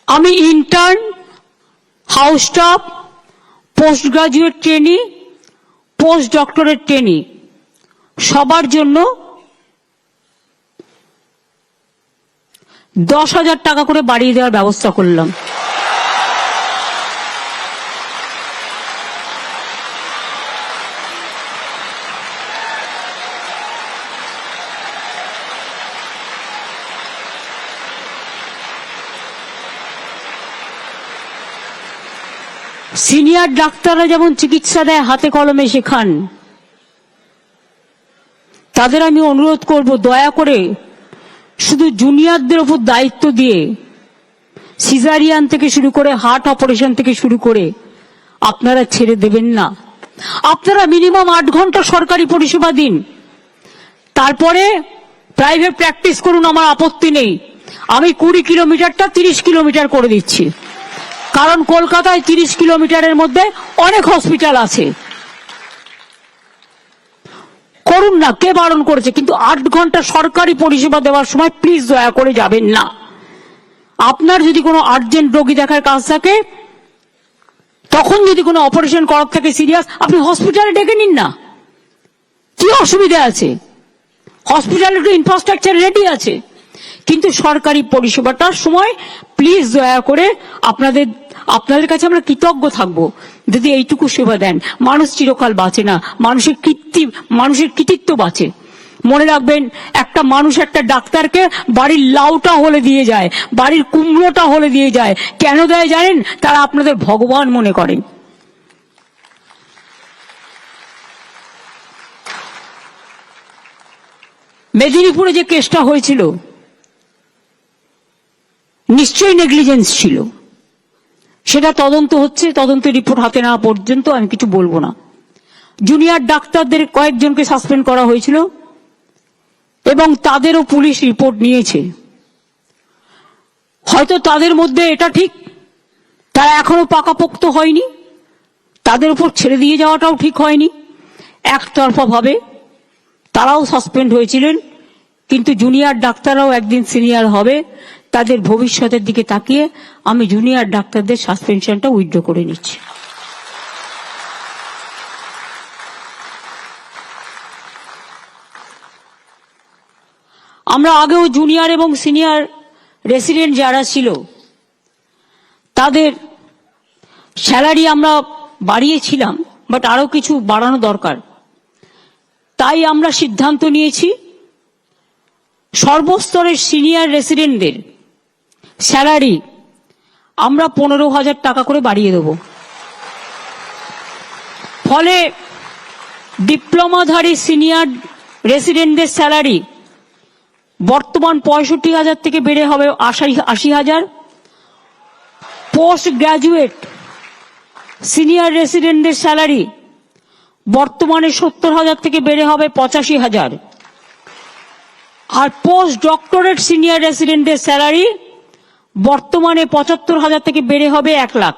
আমি intern, house staff, post graduate trainee, post doctorate trainee সবার জন্য 10,000 টাকা করে বাড়িয়ে দেওয়ার ব্যবস্থা করলাম। সিনিয়র ডাক্তাররা যেমন চিকিৎসা দেয় হাতে কলমে শেখান, তাদের আমি অনুরোধ করব দয়া করে শুধু জুনিয়রদের উপর দায়িত্ব দিয়ে সিজারিয়ান থেকে শুরু করে হার্ট অপারেশন থেকে শুরু করে আপনারা ছেড়ে দেবেন না। আপনারা মিনিমাম 8 ঘন্টা সরকারি পরিষেবা দিন, তারপরে প্রাইভেট প্র্যাকটিস করুন, আমার আপত্তি নেই। আমি 20 কিলোমিটারটা 30 কিলোমিটার করে দিচ্ছি, কারণ কলকাতায় 30 কিলোমিটারের মধ্যে অনেক হসপিটাল আছে। করুন না, কে বারণ করেছে? কিন্তু 8 ঘন্টা সরকারি পরিষেবা দেওয়ার সময় প্লিজ দয়া করে যাবেন না। আপনার যদি কোনো আর্জেন্ট রোগী দেখার কাজ থাকে, তখন যদি কোনো অপারেশন করার থাকে সিরিয়াস, আপনি হসপিটালে ডেকে নিন না, কি অসুবিধা আছে? হসপিটালে তো ইনফ্রাস্ট্রাকচার রেডি আছে। কিন্তু সরকারি পরিষেবাটার সময় প্লিজ দয়া করে আপনাদের কাছে আমরা কৃতজ্ঞ থাকবো যদি এইটুকু সেবা দেন। মানুষ চিরকাল বাঁচে না, মানুষের কৃতিত্ব বাঁচে। মনে রাখবেন, একটা মানুষ একটা ডাক্তারকে বাড়ির লাউটা হলে দিয়ে যায়, বাড়ির কুমড়োটা হলে দিয়ে যায়। কেন দেয় জানেন? তারা আপনাদের ভগবান মনে করেন। মেদিনীপুরে যে কেসটা হয়েছিল নিশ্চয়ই নেগলিজেন্স ছিল, সেটা তদন্ত হচ্ছে। তদন্তের রিপোর্ট হাতে নেওয়া পর্যন্ত আমি কিছু বলবো না। জুনিয়র ডাক্তারদের কয়েকজনকে সাসপেন্ড করা হয়েছিল এবং তাদেরও পুলিশ রিপোর্ট নিয়েছে। হয়তো তাদের মধ্যে এটা ঠিক, তারা এখনো পাকাপোক্ত হয়নি, তাদের উপর ছেড়ে দিয়ে যাওয়াটাও ঠিক হয়নি। একতরফা ভাবে তারাও সাসপেন্ড হয়েছিলেন। কিন্তু জুনিয়র ডাক্তাররাও একদিন সিনিয়র হবে, তাদের ভবিষ্যতের দিকে তাকিয়ে আমি জুনিয়র ডাক্তারদের সাসপেনশনটা উইথড্র করে নিচ্ছি। আমরা আগেও জুনিয়র এবং সিনিয়র রেসিডেন্ট যারা ছিল তাদের স্যালারি আমরা বাড়িয়েছিলাম, বাট আরো কিছু বাড়ানো দরকার। তাই আমরা সিদ্ধান্ত নিয়েছি সর্বস্তরের সিনিয়র রেসিডেন্টদের স্যালারি আমরা 15,000 টাকা করে বাড়িয়ে দেব। ফলে ডিপ্লোমাধারী সিনিয়র রেসিডেন্টদের স্যালারি বর্তমান 65,000 থেকে বেড়ে হবে 80,000। পোস্ট গ্রাজুয়েট সিনিয়র রেসিডেন্টদের স্যালারি বর্তমানে 70,000 থেকে বেড়ে হবে 85,000। আর পোস্ট ডক্টরেট সিনিয়র রেসিডেন্টদের স্যালারি বর্তমানে 75,000 থেকে বেড়ে হবে 1 লাখ।